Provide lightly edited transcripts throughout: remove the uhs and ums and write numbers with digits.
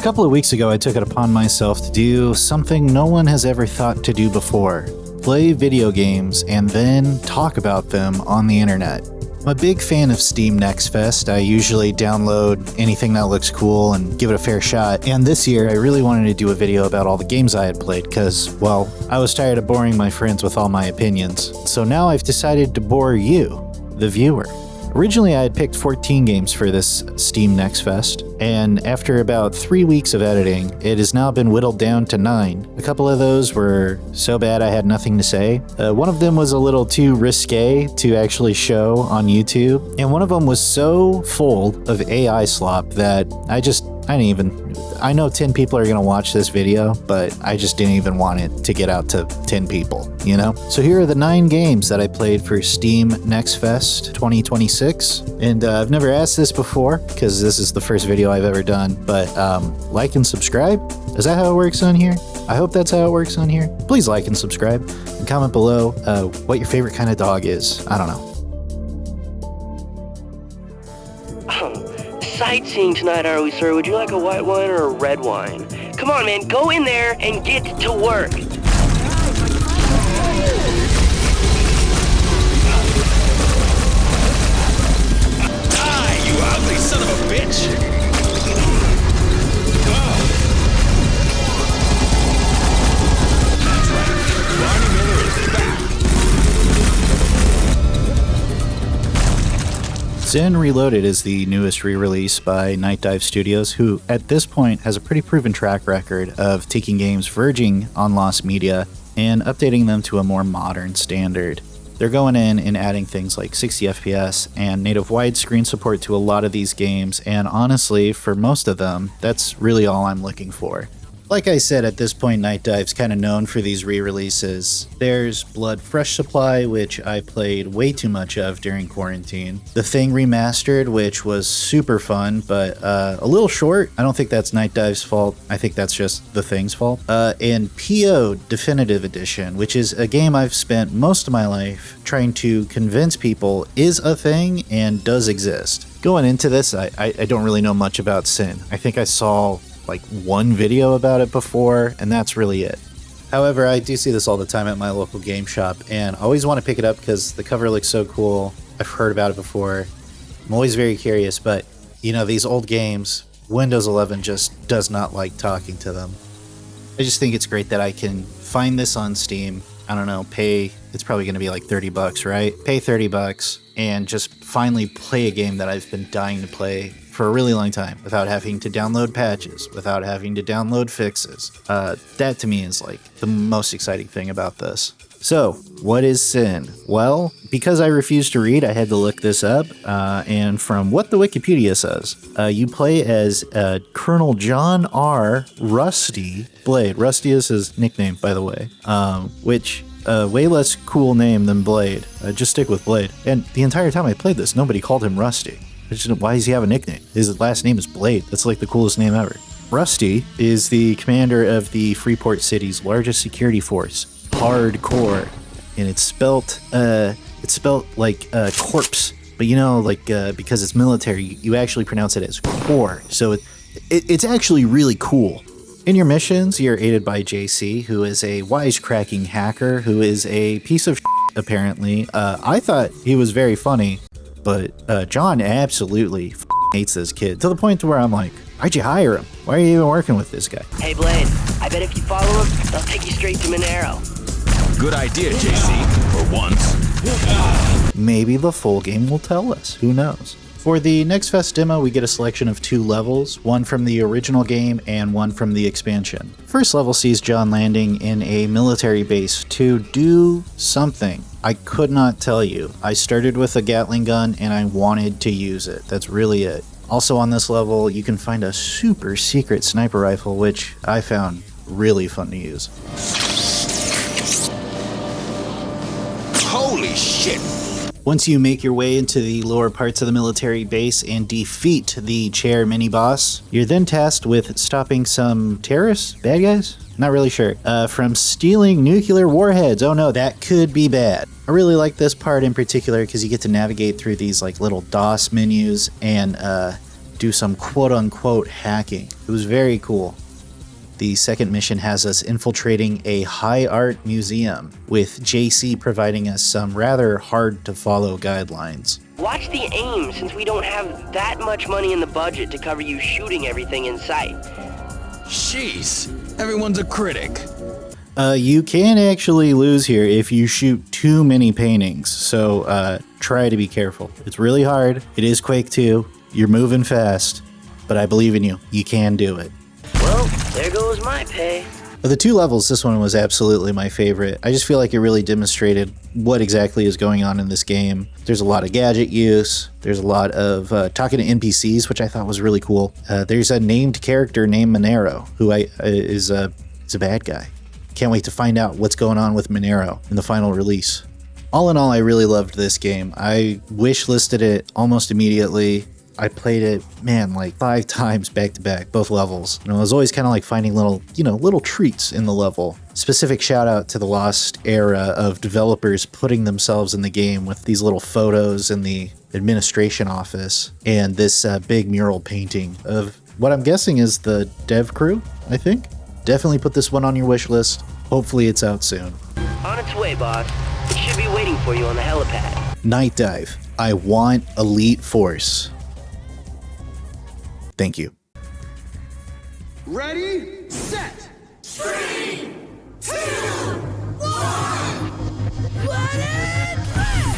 couple of weeks ago, I took it upon myself to do something no one has ever thought to do before. Play video games and then talk about them on the internet. I'm a big fan of Steam Next Fest. I usually download anything that looks cool and give it a fair shot. And this year, I really wanted to do a video about all the games I had played because, well, I was tired of boring my friends with all my opinions. So now I've decided to bore you, the viewer. Originally, I had picked 14 games for this Steam Next Fest, and after about 3 weeks of editing, it has now been whittled down to 9. A couple of those were so bad I had nothing to say. One of them was a little too risque to actually show on YouTube, and one of them was so full of AI slop that I know 10 people are going to watch this video, but I just didn't even want it to get out to 10 people, you know? So here are the 9 games that I played for Steam Next Fest 2026. And I've never asked this before because this is the first video I've ever done, but like and subscribe? Is that how it works on here? I hope that's how it works on here. Please like and subscribe and comment below what your favorite kind of dog is. I don't know. Sightseeing tonight, are we, sir? Would you like a white wine or a red wine? Come on, man, go in there and get to work. Die, you ugly son of a bitch! That's right. Barney Miller is back. Zen Reloaded is the newest re-release by Night Dive Studios, who at this point has a pretty proven track record of taking games verging on lost media and updating them to a more modern standard. They're going in and adding things like 60 FPS and native widescreen support to a lot of these games, and honestly, for most of them, that's really all I'm looking for. Like I said, at this point, Night Dive's kind of known for these re-releases. There's Blood Fresh Supply, which I played way too much of during quarantine. The Thing Remastered, which was super fun, but a little short. I don't think that's Night Dive's fault. I think that's just The Thing's fault. And PO Definitive Edition, which is a game I've spent most of my life trying to convince people is a thing and does exist. Going into this, I don't really know much about Sin. I think I saw like one video about it before, and that's really it. However, I do see this all the time at my local game shop, and I always want to pick it up because the cover looks so cool. I've heard about it before. I'm always very curious, but you know, these old games, Windows 11 just does not like talking to them. I just think it's great that I can find this on Steam. I don't know, it's probably going to be like $30, right? Pay $30 and just finally play a game that I've been dying to play for a really long time without having to download patches, without having to download fixes. That to me is like the most exciting thing about this. So, what is Sin? Well, because I refuse to read, I had to look this up, and from what the Wikipedia says, you play as Colonel John R. Rusty Blade. Rusty is his nickname, by the way, which way less cool name than Blade. Just stick with Blade. And the entire time I played this, nobody called him Rusty. Why does he have a nickname? His last name is Blade. That's like the coolest name ever. Rusty is the commander of the Freeport City's largest security force, Hardcore, and it's spelt like corpse, but you know, like because it's military, you actually pronounce it as core. So it's actually really cool. In your missions, you're aided by JC, who is a wisecracking hacker who is a piece of shit, apparently. I thought he was very funny. But John absolutely hates this kid, to the point to where I'm like, why'd you hire him? Why are you even working with this guy? Hey, Blade, I bet if you follow him, they'll take you straight to Monero. Good idea, JC, for once. Maybe the full game will tell us. Who knows? For the Next Fest demo, we get a selection of 2 levels, one from the original game and one from the expansion. First level sees John landing in a military base to do something. I could not tell you. I started with a Gatling gun and I wanted to use it. That's really it. Also on this level, you can find a super secret sniper rifle, which I found really fun to use. Holy shit! Once you make your way into the lower parts of the military base and defeat the chair mini-boss, you're then tasked with stopping some terrorists? Bad guys? Not really sure. From stealing nuclear warheads. Oh no, that could be bad. I really like this part in particular because you get to navigate through these like little DOS menus and do some quote-unquote hacking. It was very cool. The second mission has us infiltrating a high art museum, with JC providing us some rather hard-to-follow guidelines. Watch the aim, since we don't have that much money in the budget to cover you shooting everything in sight. Jeez, everyone's a critic. You can actually lose here if you shoot too many paintings, so try to be careful. It's really hard. It is Quake 2. You're moving fast, but I believe in you. You can do it. Well, there goes my pay. Of the 2 levels, this one was absolutely my favorite. I just feel like it really demonstrated what exactly is going on in this game. There's a lot of gadget use. There's a lot of talking to NPCs, which I thought was really cool. There's a named character named Monero, who is a bad guy. Can't wait to find out what's going on with Monero in the final release. All in all, I really loved this game. I wish-listed it almost immediately. I played it, man, like 5 times back to back, both levels. And I was always kind of like finding little treats in the level. Specific shout out to the lost era of developers putting themselves in the game with these little photos in the administration office and this big mural painting of what I'm guessing is the dev crew, I think. Definitely put this one on your wish list. Hopefully it's out soon. On its way, boss. It should be waiting for you on the helipad. Night Dive. I want Elite Force. Thank you. Ready, set! 3, 2, 1, let it rip!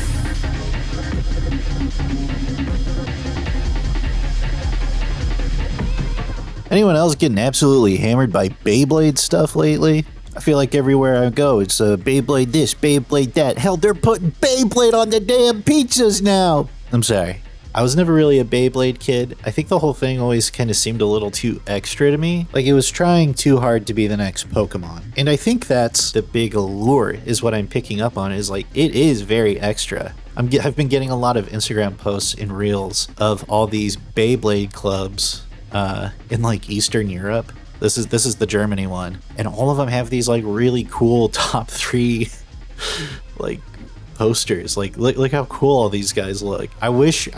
Anyone else getting absolutely hammered by Beyblade stuff lately? I feel like everywhere I go, it's Beyblade this, Beyblade that. Hell, they're putting Beyblade on the damn pizzas now! I'm sorry. I was never really a Beyblade kid. I think the whole thing always kind of seemed a little too extra to me. Like it was trying too hard to be the next Pokemon. And I think that's the big allure, is what I'm picking up on, is like, it is very extra. I've been getting a lot of Instagram posts and reels of all these Beyblade clubs in like Eastern Europe. This is the Germany one, and all of them have these like really cool top 3 like posters. Like look how cool all these guys look. I wish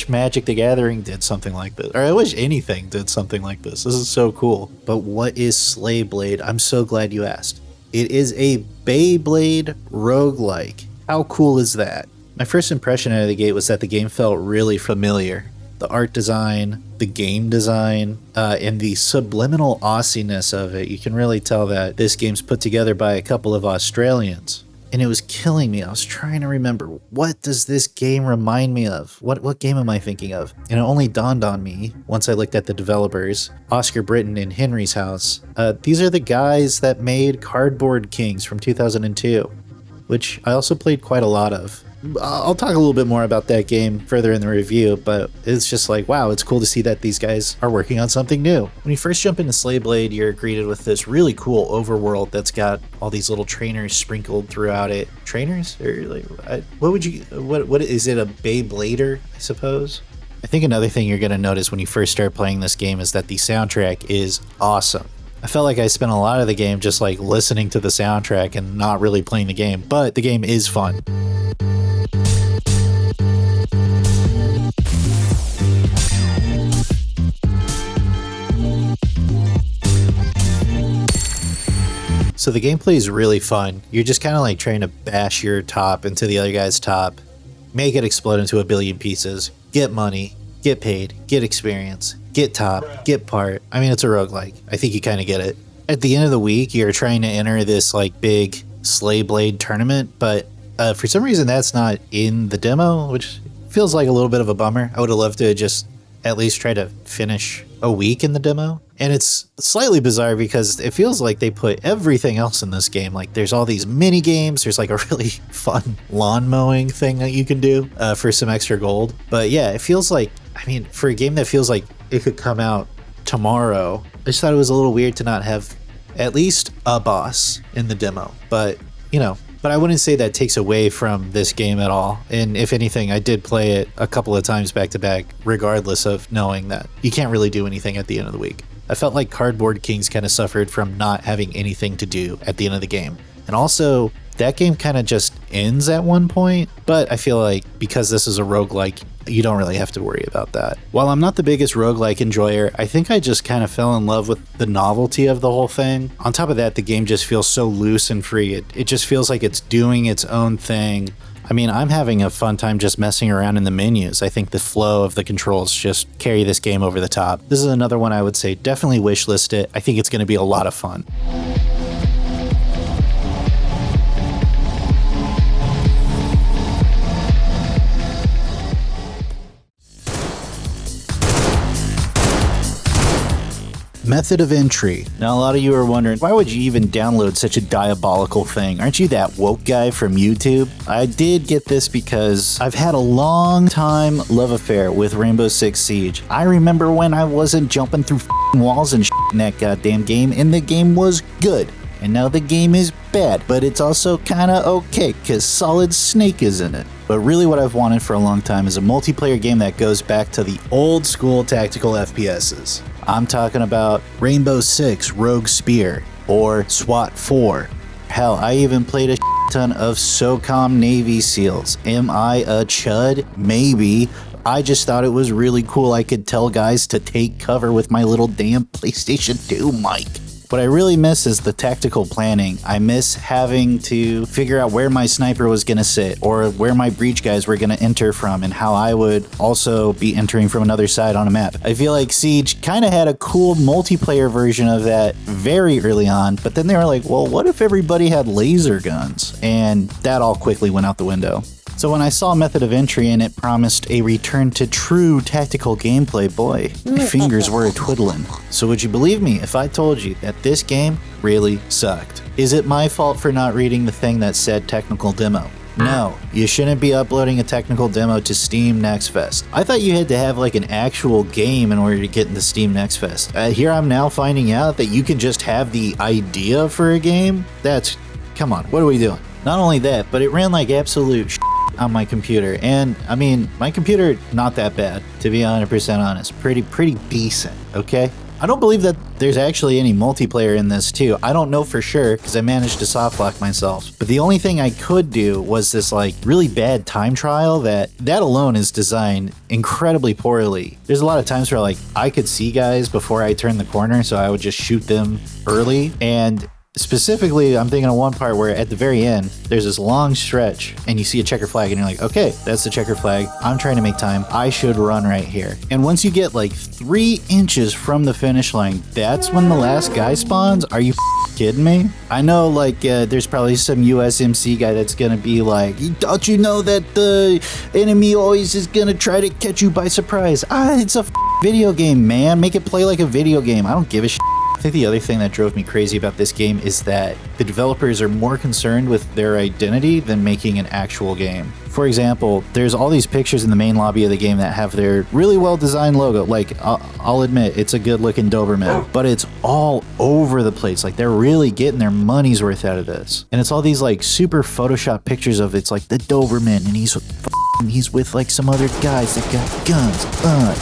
Magic the Gathering did something like this, or I wish anything did something like this. This is so cool. But what is Slayblade? I'm so glad you asked. It is a Beyblade roguelike. How cool is that? My first impression out of the gate was that the game felt really familiar. The art design, the game design, and the subliminal Aussiness of it. You can really tell that this game's put together by a couple of Australians. And it was killing me. I was trying to remember, what does this game remind me of? What game am I thinking of? And it only dawned on me once I looked at the developers, Oscar Britton and Henry's House. These are the guys that made Cardboard Kings from 2002, which I also played quite a lot of. I'll talk a little bit more about that game further in the review, but it's just like, wow, it's cool to see that these guys are working on something new. When you first jump into Slayblade, you're greeted with this really cool overworld that's got all these little trainers sprinkled throughout it. Trainers? Or like, what is it, a Beyblader, I suppose? I think another thing you're going to notice when you first start playing this game is that the soundtrack is awesome. I felt like I spent a lot of the game just like listening to the soundtrack and not really playing the game, but the game is fun. So the gameplay is really fun. You're just kind of like trying to bash your top into the other guy's top, make it explode into a billion pieces, get money, get paid, get experience, get top, get part. I mean, it's a roguelike. I think you kind of get it. At the end of the week, you're trying to enter this like big Slayblade tournament, but for some reason that's not in the demo, which feels like a little bit of a bummer. I would have loved to just at least try to finish a week in the demo. And it's slightly bizarre because it feels like they put everything else in this game. Like there's all these mini games. There's like a really fun lawn mowing thing that you can do for some extra gold. But yeah, it feels like, I mean, for a game that feels like it could come out tomorrow, I just thought it was a little weird to not have at least a boss in the demo. But, you know, but I wouldn't say that takes away from this game at all. And if anything, I did play it a couple of times back to back, regardless of knowing that you can't really do anything at the end of the week. I felt like Cardboard Kings kind of suffered from not having anything to do at the end of the game. And also, that game kind of just ends at one point, but I feel like because this is a roguelike, you don't really have to worry about that. While I'm not the biggest roguelike enjoyer, I think I just kind of fell in love with the novelty of the whole thing. On top of that, the game just feels so loose and free. It just feels like it's doing its own thing. I mean, I'm having a fun time just messing around in the menus. I think the flow of the controls just carry this game over the top. This is another one I would say definitely wishlist it. I think it's going to be a lot of fun. Method of entry. Now, a lot of you are wondering, why would you even download such a diabolical thing? Aren't you that woke guy from YouTube? I did get this because I've had a long time love affair with Rainbow Six Siege. I remember when I wasn't jumping through walls and in that goddamn game, and the game was good. And now the game is bad, but it's also kinda okay, cause Solid Snake is in it. But really what I've wanted for a long time is a multiplayer game that goes back to the old school tactical FPSs. I'm talking about Rainbow Six Rogue Spear, or SWAT 4. Hell, I even played a ton of SOCOM Navy SEALs. Am I a chud? Maybe. I just thought it was really cool I could tell guys to take cover with my little damn PlayStation 2 mic. What I really miss is the tactical planning. I miss having to figure out where my sniper was going to sit, or where my breach guys were going to enter from, and how I would also be entering from another side on a map. I feel like Siege kind of had a cool multiplayer version of that very early on, but then they were like, well, what if everybody had laser guns? And that all quickly went out the window. So when I saw Method of Entry and it promised a return to true tactical gameplay, boy, my fingers were a-twiddling. So would you believe me if I told you that this game really sucked? Is it my fault for not reading the thing that said technical demo? No, you shouldn't be uploading a technical demo to Steam Next Fest. I thought you had to have like an actual game in order to get into Steam Next Fest. Here I'm now finding out that you can just have the idea for a game? Come on, what are we doing? Not only that, but it ran like absolute on my computer, and I mean, my computer not that bad, to be 100% honest. Pretty decent, okay? I don't believe that there's actually any multiplayer in this too. I don't know for sure because I managed to soft lock myself. But the only thing I could do was this like really bad time trial that alone is designed incredibly poorly. There's a lot of times where like I could see guys before I turned the corner, so I would just shoot them early. And specifically, I'm thinking of one part where at the very end, there's this long stretch and you see a checker flag and you're like, okay, that's the checker flag. I'm trying to make time. I should run right here. And once you get like 3 inches from the finish line, that's when the last guy spawns? Are you kidding me? I know like there's probably some USMC guy that's gonna be like, don't you know that the enemy always is gonna try to catch you by surprise? It's a video game, man. Make it play like a video game. I don't give a shit. I think the other thing that drove me crazy about this game is that the developers are more concerned with their identity than making an actual game. For example, there's all these pictures in the main lobby of the game that have their really well-designed logo. Like, I'll admit, it's a good-looking Doberman, but it's all over the place. Like, they're really getting their money's worth out of this. And it's all these, like, super Photoshop pictures of it's like the Doberman, and he's with like some other guys that got guns.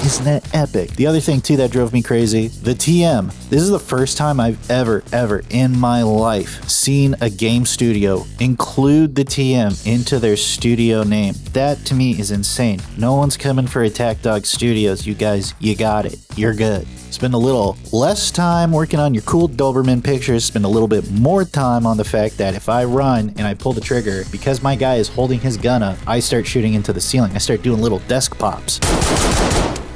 Isn't that epic? The other thing too that drove me crazy, the TM. This is the first time I've ever in my life seen a game studio include the TM into their studio name. That to me is insane. No one's coming for Attack Dog Studios. You guys, you got it. You're good. Spend a little less time working on your cool Doberman pictures, spend a little bit more time on the fact that if I run and I pull the trigger, because my guy is holding his gun up, I start shooting into the ceiling. I start doing little desk pops.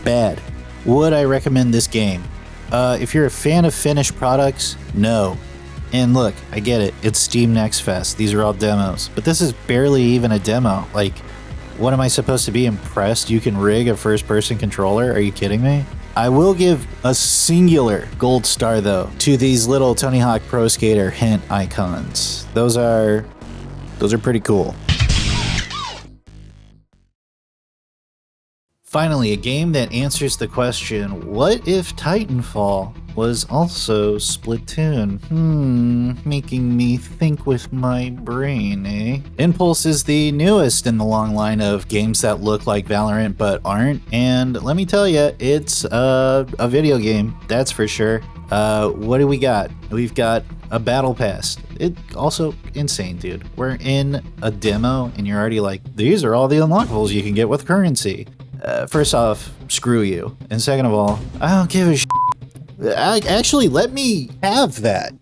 Bad. Would I recommend this game? If you're a fan of finished products, no. And look, I get it. It's Steam Next Fest. These are all demos. But this is barely even a demo. Like, what am I supposed to be impressed? You can rig a first-person controller? Are you kidding me? I will give a singular gold star, though, to these little Tony Hawk Pro Skater hint icons. Those are pretty cool. Finally, a game that answers the question, what if Titanfall was also Splatoon? Making me think with my brain, eh? Impulse is the newest in the long line of games that look like Valorant but aren't, and let me tell you, it's a video game, that's for sure. What do we got? We've got a battle pass. It also insane, dude. We're in a demo and you're already like, these are all the unlockables you can get with currency. First off, screw you. And second of all, I don't give a Actually, let me have that.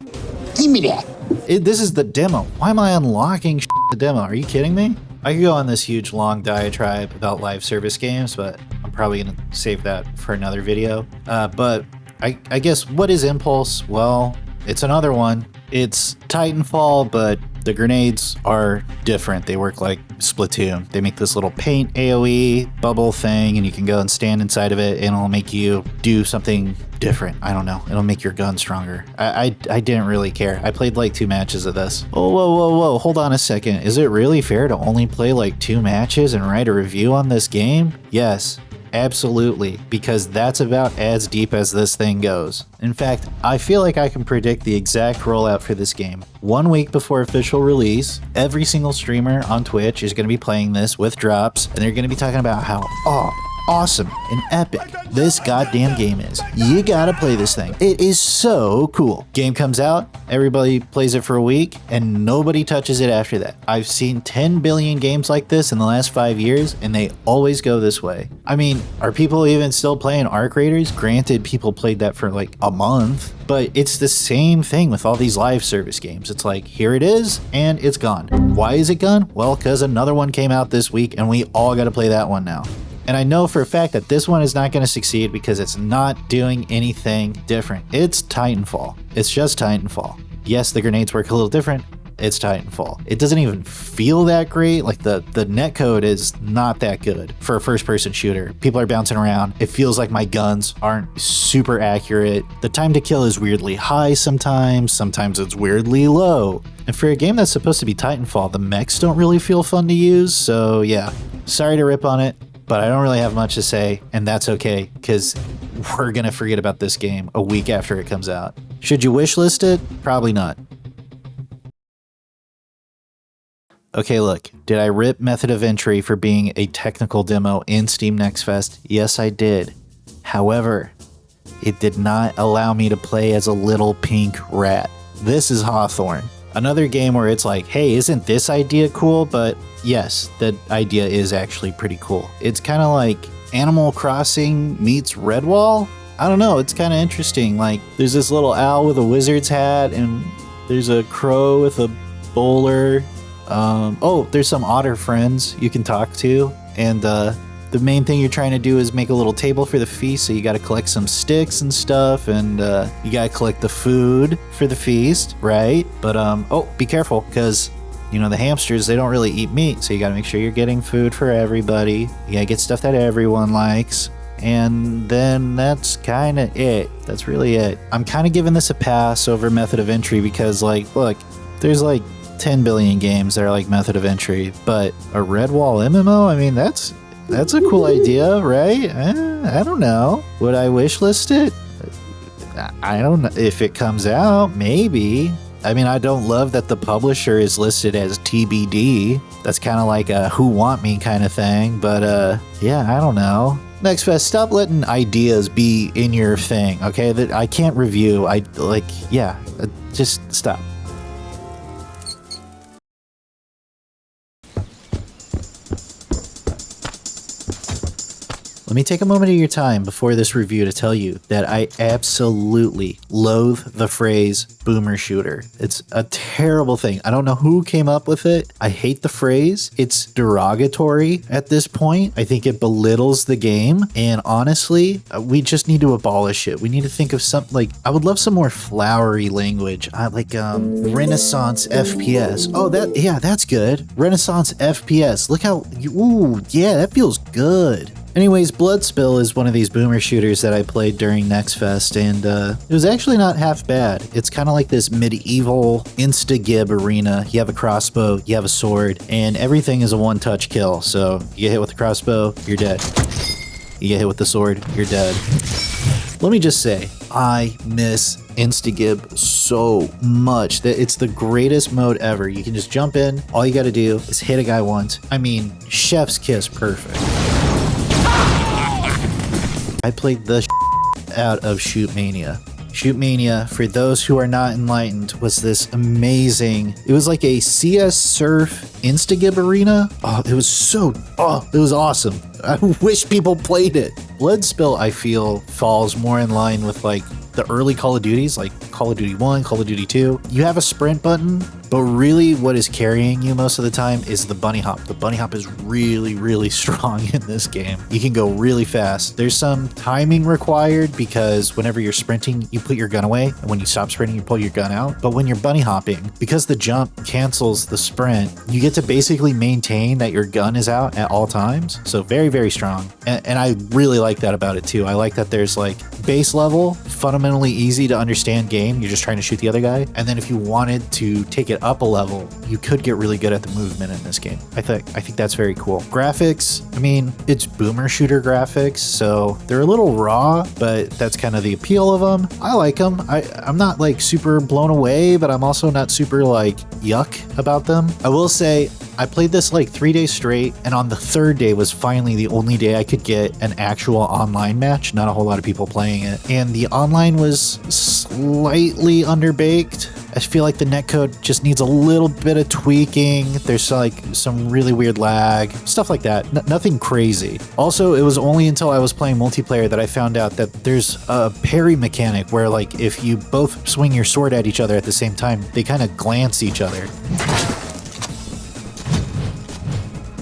Give me that. This is the demo. Why am I unlocking the demo? Are you kidding me? I could go on this huge long diatribe about live service games, but I'm probably going to save that for another video. But I guess what is Empulse? Well, it's another one. It's Titanfall, but the grenades are different. They work like Splatoon. They make this little paint AoE bubble thing, and you can go and stand inside of it, and it'll make you do something different. I don't know. It'll make your gun stronger. I didn't really care. I played like 2 matches of this. Oh, whoa. Hold on a second. Is it really fair to only play like 2 matches and write a review on this game? Yes. Absolutely, because that's about as deep as this thing goes. In fact, I feel like I can predict the exact rollout for this game. 1 week before official release, every single streamer on Twitch is going to be playing this with drops, and they're going to be talking about how awesome and epic this goddamn game is. You gotta play this thing. It is so cool. Game comes out, everybody plays it for a week, and nobody touches it after that. I've seen 10 billion games like this in the last 5 years, and they always go this way. I mean, are people even still playing Arc Raiders? Granted, people played that for like a month, but it's the same thing with all these live service games. It's like, here it is, and it's gone. Why is it gone? Well, because another one came out this week, and we all gotta play that one now. And I know for a fact that this one is not going to succeed because it's not doing anything different. It's Titanfall. It's just Titanfall. Yes, the grenades work a little different. It's Titanfall. It doesn't even feel that great. Like the netcode is not that good for a first-person shooter. People are bouncing around. It feels like my guns aren't super accurate. The time to kill is weirdly high sometimes. Sometimes it's weirdly low. And for a game that's supposed to be Titanfall, the mechs don't really feel fun to use. So yeah, sorry to rip on it, but I don't really have much to say, and that's okay, because we're gonna forget about this game a week after it comes out. Should you wishlist it? Probably not. Okay, look, did I rip Method of Entry for being a technical demo in Steam Next Fest? Yes, I did. However, it did not allow me to play as a little pink rat. This is Hawthorn. Another game where it's like, hey, isn't this idea cool? But yes, that idea is actually pretty cool. It's kind of like Animal Crossing meets Redwall. I don't know, it's kind of interesting. Like, there's this little owl with a wizard's hat, and there's a crow with a bowler. There's some otter friends you can talk to, and the main thing you're trying to do is make a little table for the feast, so you got to collect some sticks and stuff, and you got to collect the food for the feast, right? But be careful, because you know the hamsters, they don't really eat meat, so you got to make sure you're getting food for everybody. You got to get stuff that everyone likes, and then that's kind of it. That's really it. I'm kind of giving this a pass over Method of Entry because, like, look, there's like 10 billion games that are like Method of Entry, but a Redwall MMO, I mean, that's a cool idea, right? I don't know. Would I wishlist it? I don't know. If it comes out, maybe. I mean, I don't love that the publisher is listed as TBD. That's kind of like a who want me kind of thing, but yeah, I don't know. Next Fest, stop letting ideas be in your thing, okay? That I can't review. Just stop. Let me take a moment of your time before this review to tell you that I absolutely loathe the phrase boomer shooter. It's a terrible thing. I don't know who came up with it. I hate the phrase. It's derogatory at this point. I think it belittles the game. And honestly, we just need to abolish it. We need to think of something like, I would love some more flowery language. Renaissance FPS. Oh, that's good. Renaissance FPS. Look how, that feels good. Anyways, Bloodspill is one of these boomer shooters that I played during Next Fest, and it was actually not half bad. It's kind of like this medieval insta-gib arena. You have a crossbow, you have a sword, and everything is a one-touch kill. So you get hit with the crossbow, you're dead. You get hit with the sword, you're dead. Let me just say, I miss Instagib so much. That it's the greatest mode ever. You can just jump in, all you gotta do is hit a guy once. I mean, chef's kiss perfect. I played the out of Shoot Mania. Shoot Mania, for those who are not enlightened, was this amazing. It was like a CS Surf Instagib arena. It was awesome. I wish people played it. Bloodspill, I feel, falls more in line with like the early Call of Duties, like Call of Duty 1, Call of Duty 2. You have a sprint button, but really what is carrying you most of the time is the bunny hop. The bunny hop is really, really strong in this game. You can go really fast. There's some timing required because whenever you're sprinting, you put your gun away, and when you stop sprinting, you pull your gun out. But when you're bunny hopping, because the jump cancels the sprint, you get to basically maintain that your gun is out at all times. So very, very strong. And I really like that about it too. I like that there's like base level, fundamentally easy to understand game. You're just trying to shoot the other guy. And then if you wanted to take it up a level, you could get really good at the movement in this game. I think that's very cool. Graphics, I mean, it's boomer shooter graphics, so they're a little raw, but that's kind of the appeal of them. I like them. I'm not like super blown away, but I'm also not super like yuck about them. I will say I played this like 3 days straight, and on the third day was finally the only day I could get an actual online match. Not a whole lot of people playing it, and the online was slightly underbaked. I feel like the netcode just needs a little bit of tweaking. There's like some really weird lag, stuff like that. Nothing crazy. Also, it was only until I was playing multiplayer that I found out that there's a parry mechanic where like if you both swing your sword at each other at the same time, they kind of glance each other.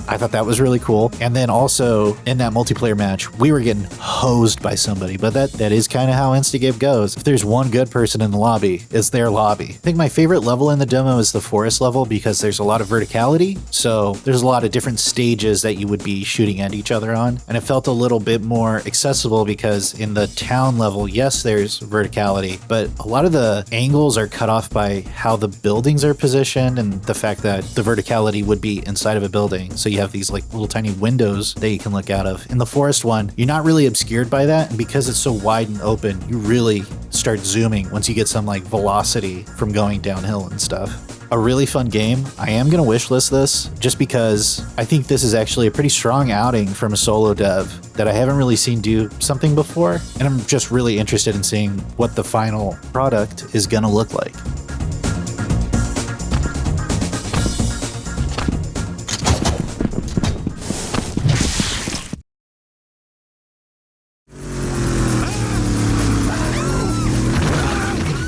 I thought that was really cool. And then also in that multiplayer match, we were getting hosed by somebody, but that is kind of how Instagame goes. If there's one good person in the lobby, it's their lobby. I think my favorite level in the demo is the forest level because there's a lot of verticality. So there's a lot of different stages that you would be shooting at each other on. And it felt a little bit more accessible because in the town level, yes, there's verticality, but a lot of the angles are cut off by how the buildings are positioned and the fact that the verticality would be inside of a building. So you have these like little tiny windows that you can look out of. In the forest one, you're not really obscured by that, and because it's so wide and open, you really start zooming once you get some like velocity from going downhill and stuff. A really fun game. I am gonna wishlist this just because I think this is actually a pretty strong outing from a solo dev that I haven't really seen do something before, and I'm just really interested in seeing what the final product is gonna look like.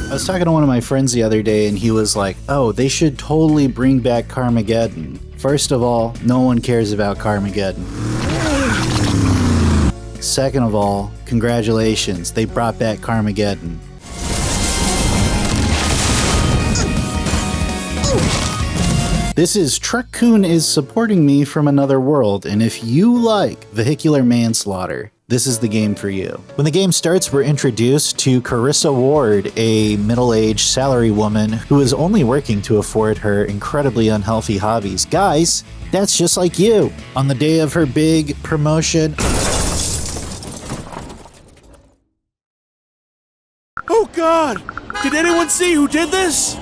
I was talking to one of my friends the other day and he was like, oh, they should totally bring back Carmageddon. First of all, no one cares about Carmageddon. Second of all, congratulations, they brought back Carmageddon. This is Truck-kun is supporting me from another world, and if you like vehicular manslaughter, this is the game for you. When the game starts, we're introduced to Carissa Ward, a middle-aged salary woman who is only working to afford her incredibly unhealthy hobbies. Guys, that's just like you. On the day of her big promotion... Oh God! Did anyone see who did this?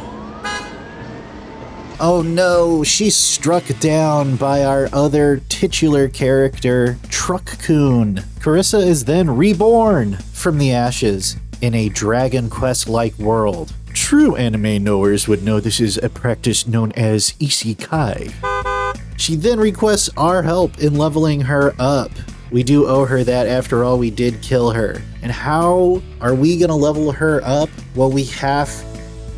Oh no, she's struck down by our other titular character, Truck-kun. Carissa is then reborn from the ashes in a Dragon Quest-like world. True anime knowers would know this is a practice known as isekai. She then requests our help in leveling her up. We do owe her that, after all, we did kill her. And how are we gonna level her up? Well, we have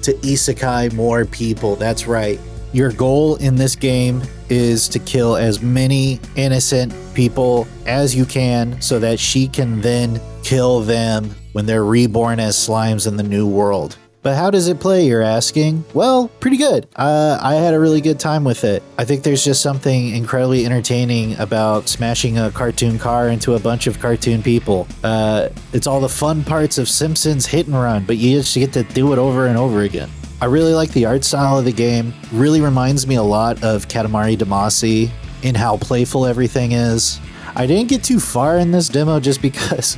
to isekai more people, that's right. Your goal in this game is to kill as many innocent people as you can so that she can then kill them when they're reborn as slimes in the new world. But how does it play, you're asking? Well, pretty good. I had a really good time with it. I think there's just something incredibly entertaining about smashing a cartoon car into a bunch of cartoon people. It's all the fun parts of Simpsons Hit and Run, but you just get to do it over and over again. I really like the art style of the game. Really reminds me a lot of Katamari Damacy in how playful everything is. I didn't get too far in this demo just because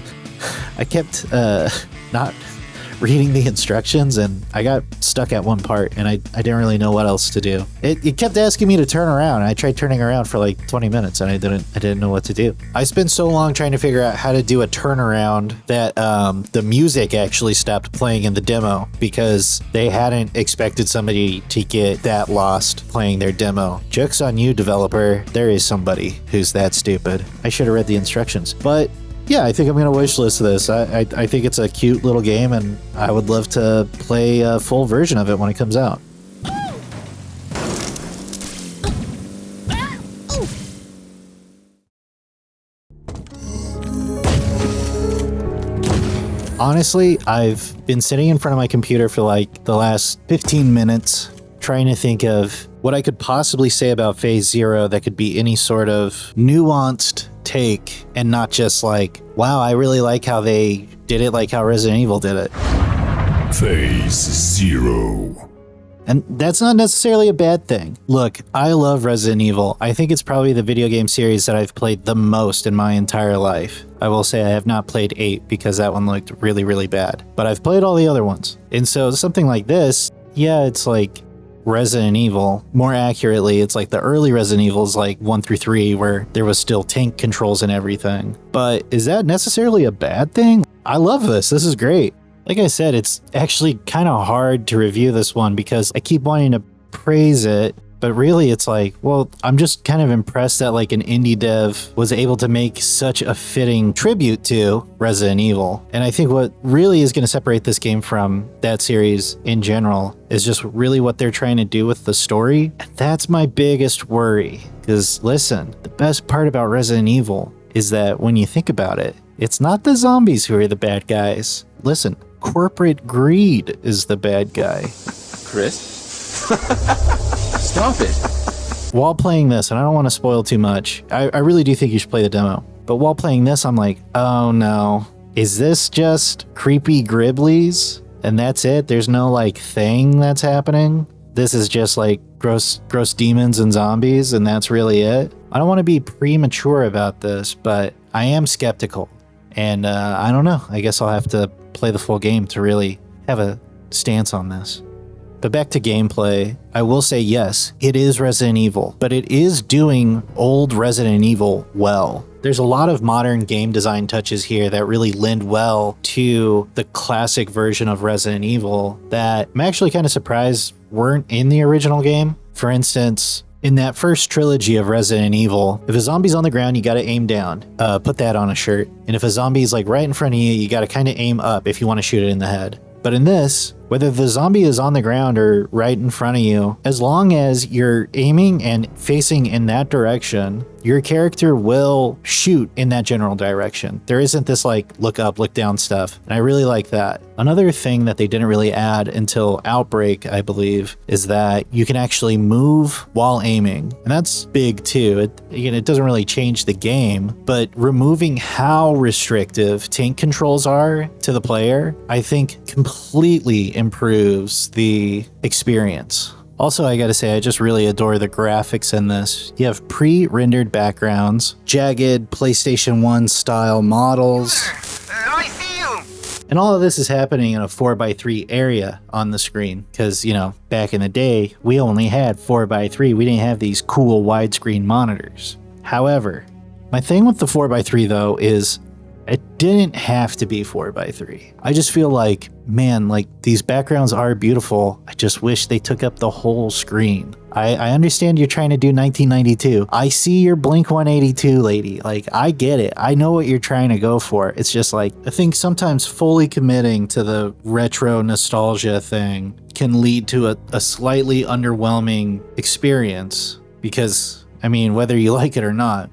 I kept not reading the instructions, and I got stuck at one part, and I didn't really know what else to do. It kept asking me to turn around, and I tried turning around for like 20 minutes, and I didn't know what to do. I spent so long trying to figure out how to do a turnaround that the music actually stopped playing in the demo because they hadn't expected somebody to get that lost playing their demo. Joke's on you, developer. There is somebody who's that stupid. I should have read the instructions. But yeah, I think I'm going to wishlist this. I think it's a cute little game, and I would love to play a full version of it when it comes out. Honestly, I've been sitting in front of my computer for like the last 15 minutes trying to think of what I could possibly say about Phase Zero that could be any sort of nuanced take and not just like, wow, I really like how they did it like how Resident Evil did it. Phase Zero. And that's not necessarily a bad thing. Look, I love Resident Evil. I think it's probably the video game series that I've played the most in my entire life. I will say I have not played 8 because that one looked really, really bad. But I've played all the other ones. And so something like this, yeah, it's like Resident Evil. More accurately, it's like the early Resident Evils like 1 through 3 where there was still tank controls and everything. But is that necessarily a bad thing? I love this. This is great. Like I said, it's actually kind of hard to review this one because I keep wanting to praise it, but really it's like, well, I'm just kind of impressed that like an indie dev was able to make such a fitting tribute to Resident Evil. And I think what really is going to separate this game from that series in general is just really what they're trying to do with the story. And that's my biggest worry. Because listen, the best part about Resident Evil is that when you think about it, it's not the zombies who are the bad guys. Listen, corporate greed is the bad guy. Chris? Stop it. While playing this, and I don't want to spoil too much, I really do think you should play the demo. But while playing this, I'm like, oh no. Is this just creepy Griblies? And that's it? There's no like thing that's happening? This is just like gross demons and zombies, and that's really it? I don't want to be premature about this, but I am skeptical. And I don't know. I guess I'll have to play the full game to really have a stance on this. But back to gameplay, I will say yes, it is Resident Evil, but it is doing old Resident Evil well. There's a lot of modern game design touches here that really lend well to the classic version of Resident Evil that I'm actually kind of surprised weren't in the original game. For instance, in that first trilogy of Resident Evil, if a zombie's on the ground, you gotta aim down. Put that on a shirt. And if a zombie's like right in front of you, you gotta kind of aim up if you want to shoot it in the head. But in this, whether the zombie is on the ground or right in front of you, as long as you're aiming and facing in that direction, your character will shoot in that general direction. There isn't this like look up, look down stuff. And I really like that. Another thing that they didn't really add until Outbreak, I believe, is that you can actually move while aiming. And that's big too. It doesn't really change the game, but removing how restrictive tank controls are to the player, I think completely improves the experience. Also, I gotta say, I just really adore the graphics in this. You have pre-rendered backgrounds, jagged PlayStation 1 style models. I see you! And all of this is happening in a 4x3 area on the screen. Because, you know, back in the day, we only had 4x3. We didn't have these cool widescreen monitors. However, my thing with the 4x3 though is it didn't have to be 4x3. I just feel like, man, like these backgrounds are beautiful. I just wish they took up the whole screen. I understand you're trying to do 1992. I see your Blink 182 lady. Like, I get it. I know what you're trying to go for. It's just like, I think sometimes fully committing to the retro nostalgia thing can lead to a slightly underwhelming experience. Because, I mean, whether you like it or not,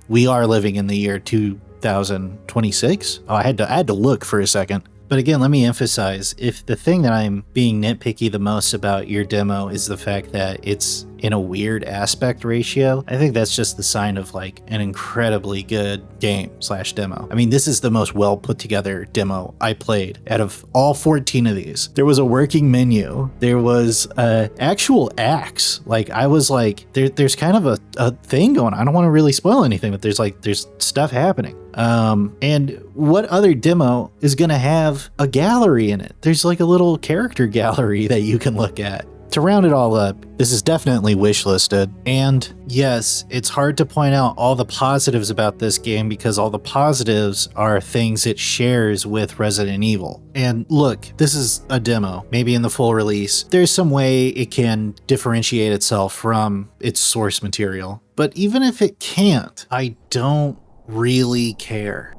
we are living in the year 2026? Oh, I had to look for a second. But again, let me emphasize, if the thing that I'm being nitpicky the most about your demo is the fact that it's in a weird aspect ratio, I think that's just the sign of like an incredibly good game/demo. I mean, this is the most well put together demo I played out of all 14 of these. There was a working menu. There was a actual axe. Like I was like, there's kind of a thing going on. I don't want to really spoil anything, but there's stuff happening. And what other demo is going to have a gallery in it? There's like a little character gallery that you can look at. To round it all up, this is definitely wishlisted. And yes, it's hard to point out all the positives about this game because all the positives are things it shares with Resident Evil. And look, this is a demo, maybe in the full release. There's some way it can differentiate itself from its source material. But even if it can't, I don't really care.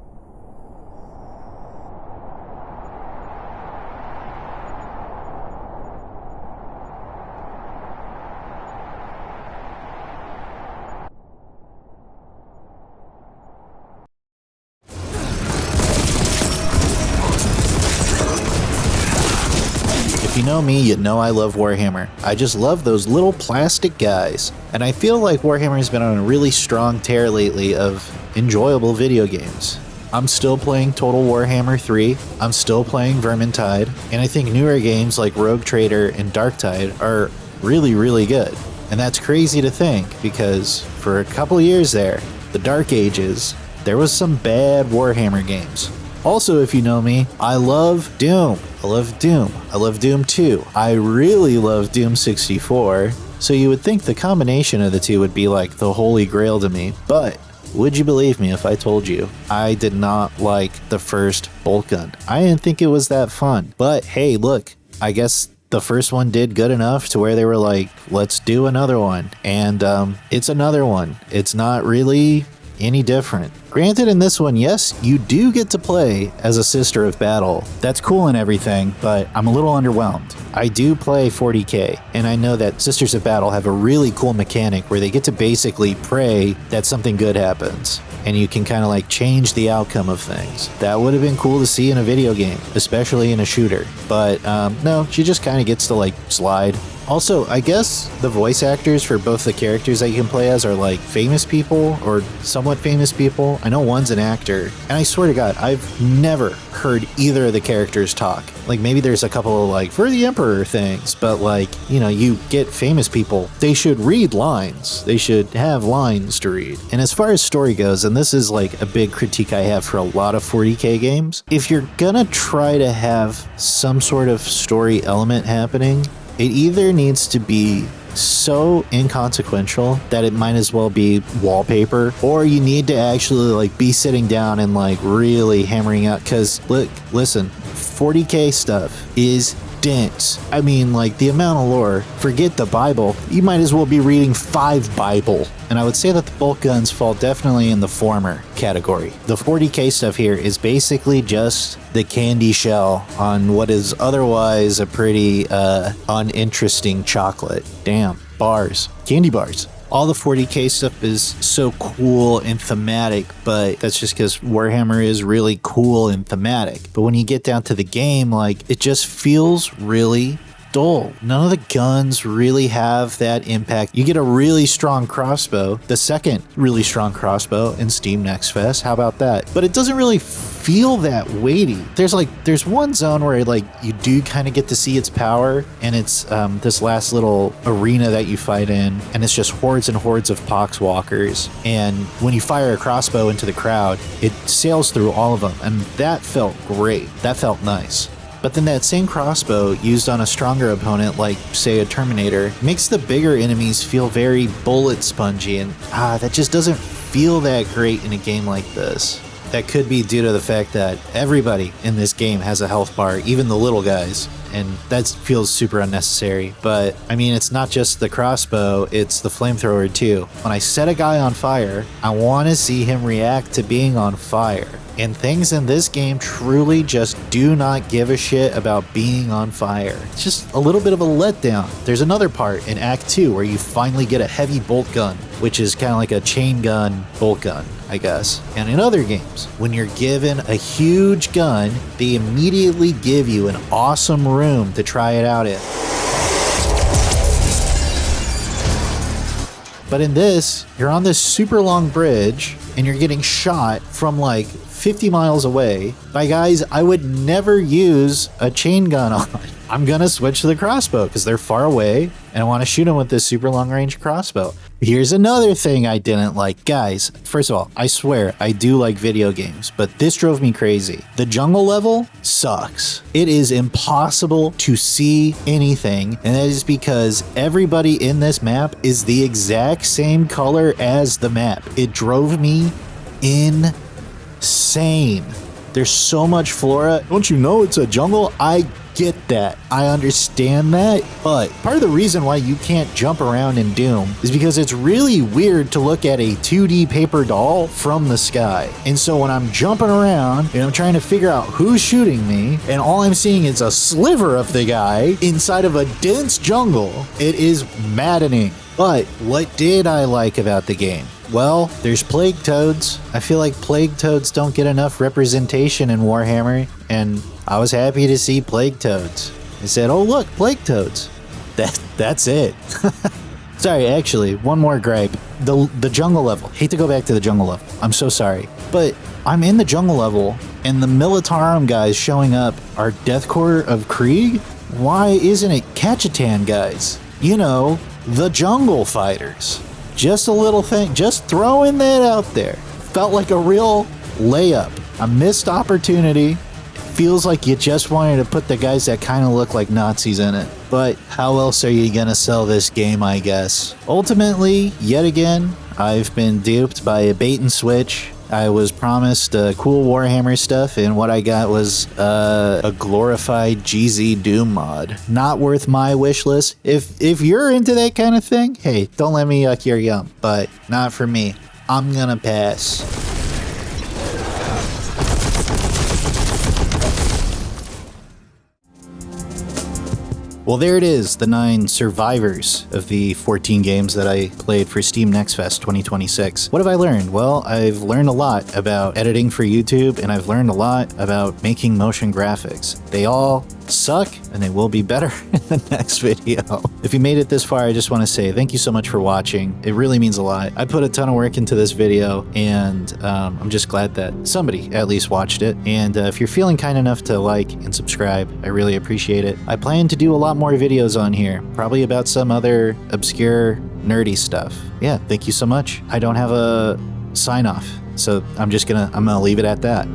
If you know me, you know I love Warhammer. I just love those little plastic guys. And I feel like Warhammer's been on a really strong tear lately of enjoyable video games. I'm still playing Total Warhammer 3, I'm still playing Vermintide, and I think newer games like Rogue Trader and Darktide are really, really good. And that's crazy to think because for a couple years there, the Dark Ages, there was some bad Warhammer games. Also, if you know me, I love Doom. I love Doom. I love Doom 2. I really love Doom 64. So you would think the combination of the two would be like the holy grail to me. But would you believe me if I told you I did not like the first Boltgun? I didn't think it was that fun. But hey, look, I guess the first one did good enough to where they were like, let's do another one. And it's another one. It's not really any different. Granted, in this one, yes, you do get to play as a Sister of Battle. That's cool and everything, but I'm a little underwhelmed. I do play 40k, and I know that Sisters of Battle have a really cool mechanic where they get to basically pray that something good happens, and you can kind of like change the outcome of things. That would have been cool to see in a video game, especially in a shooter. But no, she just kind of gets to like slide. Also, I guess the voice actors for both the characters that you can play as are like famous people or somewhat famous people. I know one's an actor, and I swear to God, I've never heard either of the characters talk. Like maybe there's a couple of like for the Emperor things, but like, you know, you get famous people, they should read lines. They should have lines to read. And as far as story goes, and this is like a big critique I have for a lot of 40k games, if you're gonna try to have some sort of story element happening, it either needs to be so inconsequential that it might as well be wallpaper, or you need to actually like be sitting down and like really hammering out, because look, listen, 40k stuff is dense. I mean, like the amount of lore, forget the Bible, you might as well be reading 5 Bible. And I would say that the bolt guns fall definitely in the former category. The 40k stuff here is basically just the candy shell on what is otherwise a pretty uninteresting chocolate. Damn, bars, candy bars. All the 40k stuff is so cool and thematic, but that's just because Warhammer is really cool and thematic. But when you get down to the game, like, it just feels really dull. None of the guns really have that impact. You get a really strong crossbow, the second really strong crossbow in Steam Next Fest. How about that? But it doesn't really feel that weighty. There's one zone where like you do kind of get to see its power, and it's this last little arena that you fight in, and it's just hordes and hordes of poxwalkers. And when you fire a crossbow into the crowd, it sails through all of them, and that felt great. That felt nice. But then that same crossbow used on a stronger opponent, like say a Terminator, makes the bigger enemies feel very bullet spongy, and that just doesn't feel that great in a game like this. That could be due to the fact that everybody in this game has a health bar, even the little guys, and that feels super unnecessary. But I mean, it's not just the crossbow, it's the flamethrower too. When I set a guy on fire, I want to see him react to being on fire. And things in this game truly just do not give a shit about being on fire. It's just a little bit of a letdown. There's another part in Act 2 where you finally get a heavy bolt gun, which is kind of like a chain gun bolt gun, I guess. And in other games, when you're given a huge gun, they immediately give you an awesome room to try it out in. But in this, you're on this super long bridge and you're getting shot from like 50 miles away by guys I would never use a chain gun on. I'm gonna switch to the crossbow because they're far away and I want to shoot them with this super long range crossbow. Here's another thing I didn't like. Guys, first of all, I swear I do like video games, but this drove me crazy. The jungle level sucks. It is impossible to see anything, and that is because everybody in this map is the exact same color as the map. It drove me insane. There's so much flora. Don't you know it's a jungle? I get that. I understand that. But part of the reason why you can't jump around in Doom is because it's really weird to look at a 2D paper doll from the sky. And so when I'm jumping around and I'm trying to figure out who's shooting me, and all I'm seeing is a sliver of the guy inside of a dense jungle, it is maddening. But what did I like about the game? Well, there's plague toads. I feel like plague toads don't get enough representation in Warhammer, and I was happy to see plague toads. I said, oh look, plague toads. That's it. Sorry, actually, one more gripe. The jungle level. Hate to go back to the jungle level. I'm so sorry. But I'm in the jungle level, and the Militarum guys showing up are Deathcore of Krieg? Why isn't it Kachatan guys? You know, the jungle fighters. Just a little thing, just throwing that out there. Felt like a real layup, a missed opportunity. Feels like you just wanted to put the guys that kind of look like Nazis in it. But how else are you gonna sell this game, I guess? Ultimately, yet again, I've been duped by a bait and switch. I was promised cool Warhammer stuff, and what I got was a glorified GZ Doom mod. Not worth my wish list. If you're into that kind of thing, hey, don't let me yuck your yum, but not for me. I'm gonna pass. Well, there it is, the 9 survivors of the 14 games that I played for Steam Next Fest 2026. What have I learned? Well, I've learned a lot about editing for YouTube, and I've learned a lot about making motion graphics. They all suck, and they will be better in the next video. If you made it this far, I just want to say thank you so much for watching. It really means a lot. I put a ton of work into this video, and I'm just glad that somebody at least watched it. And if you're feeling kind enough to like and subscribe, I really appreciate it. I plan to do a lot more videos on here, probably about some other obscure, nerdy stuff. Yeah, thank you so much. I don't have a sign off, so I'm gonna leave it at that.